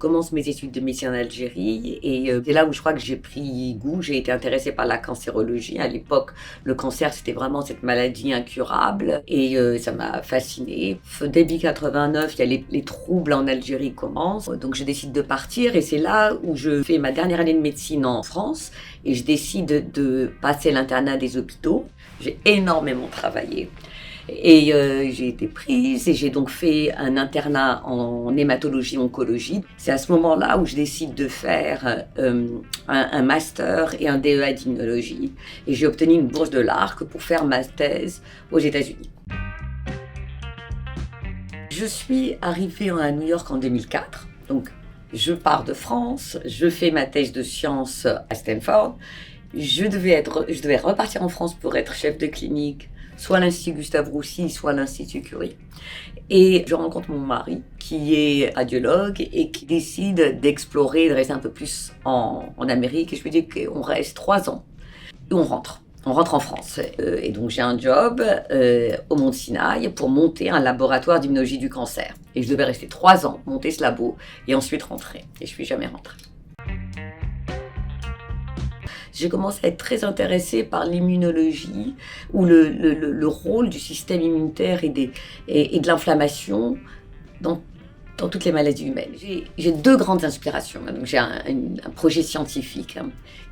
commence mes études de médecine en Algérie et c'est là où je crois que j'ai pris goût. J'ai été intéressée par la cancérologie. À l'époque, le cancer, c'était vraiment cette maladie incurable et ça m'a fascinée. Début 89, il y a les troubles en Algérie commencent. Donc, je décide de partir et c'est là où je fais ma dernière année de médecine en France et je décide de passer l'internat des hôpitaux. J'ai énormément travaillé. Et j'ai été prise et j'ai donc fait un internat en hématologie-oncologie. C'est à ce moment-là où je décide de faire un master et un DEA d'immunologie. Et j'ai obtenu une bourse de l'ARC pour faire ma thèse aux États-Unis. Je suis arrivée à New York en 2004. Donc, je pars de France, je fais ma thèse de sciences à Stanford. Je devais repartir en France pour être chef de clinique, soit à l'Institut Gustave Roussy, soit à l'Institut Curie. Et je rencontre mon mari, qui est radiologue et qui décide d'explorer, de rester un peu plus en Amérique. Et je lui dis qu'on reste 3 ans et on rentre. On rentre en France. Et donc j'ai un job au Mont Sinaï pour monter un laboratoire d'immunologie du cancer. Et je devais rester 3 ans, monter ce labo et ensuite rentrer. Et je suis jamais rentrée. J'ai commencé à être très intéressée par l'immunologie, ou le rôle du système immunitaire et de l'inflammation dans toutes les maladies humaines. J'ai 2 grandes inspirations. Donc j'ai un projet scientifique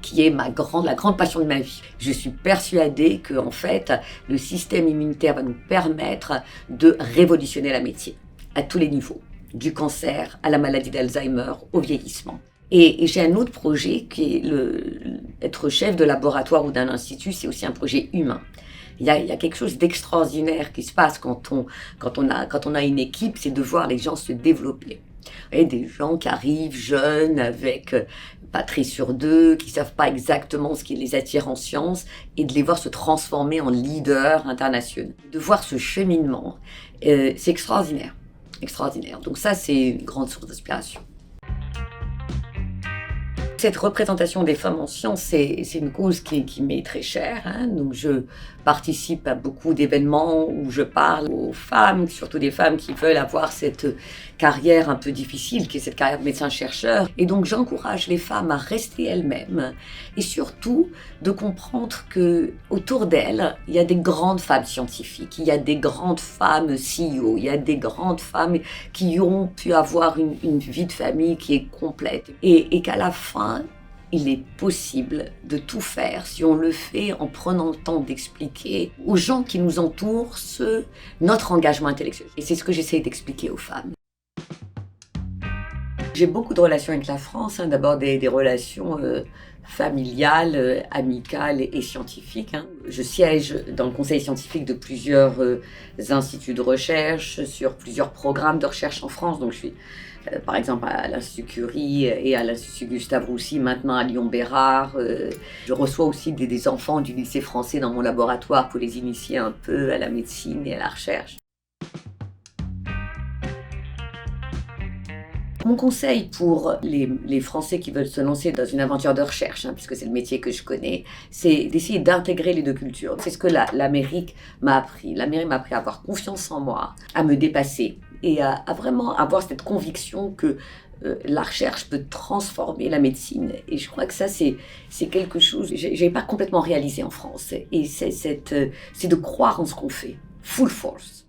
qui est la grande passion de ma vie. Je suis persuadée que en fait, le système immunitaire va nous permettre de révolutionner la médecine à tous les niveaux, du cancer à la maladie d'Alzheimer, au vieillissement. Et j'ai un autre projet qui est être chef de laboratoire ou d'un institut, c'est aussi un projet humain. Il y a quelque chose d'extraordinaire qui se passe quand on a une équipe, c'est de voir les gens se développer. Et des gens qui arrivent jeunes avec pas très sur 2, qui savent pas exactement ce qui les attire en sciences, et de les voir se transformer en leaders internationaux. De voir ce cheminement, c'est extraordinaire. Extraordinaire. Donc ça, c'est une grande source d'inspiration. Cette représentation des femmes en sciences, c'est une cause qui m'est très chère. Donc je participe à beaucoup d'événements où je parle aux femmes, surtout des femmes qui veulent avoir cette carrière un peu difficile, qui est cette carrière de médecin-chercheur. Et donc j'encourage les femmes à rester elles-mêmes et surtout de comprendre que autour d'elles, il y a des grandes femmes scientifiques, il y a des grandes femmes CEO, il y a des grandes femmes qui ont pu avoir une vie de famille qui est complète et qu'à la fin, il est possible de tout faire si on le fait en prenant le temps d'expliquer aux gens qui nous entourent notre engagement intellectuel. Et c'est ce que j'essaie d'expliquer aux femmes. J'ai beaucoup de relations avec la France, d'abord des relations familiales, amicales et scientifiques. Je siège dans le conseil scientifique de plusieurs instituts de recherche, sur plusieurs programmes de recherche en France. Donc je suis par exemple à l'Institut Curie et à l'Institut Gustave Roussy, maintenant à Lyon-Bérard. Je reçois aussi des enfants du lycée français dans mon laboratoire pour les initier un peu à la médecine et à la recherche. Mon conseil pour les Français qui veulent se lancer dans une aventure de recherche, puisque c'est le métier que je connais, c'est d'essayer d'intégrer les 2 cultures. C'est ce que l'Amérique m'a appris. L'Amérique m'a appris à avoir confiance en moi, à me dépasser et à vraiment avoir cette conviction que la recherche peut transformer la médecine. Et je crois que ça, c'est quelque chose que je n'avais pas complètement réalisé en France. Et c'est de croire en ce qu'on fait, full force.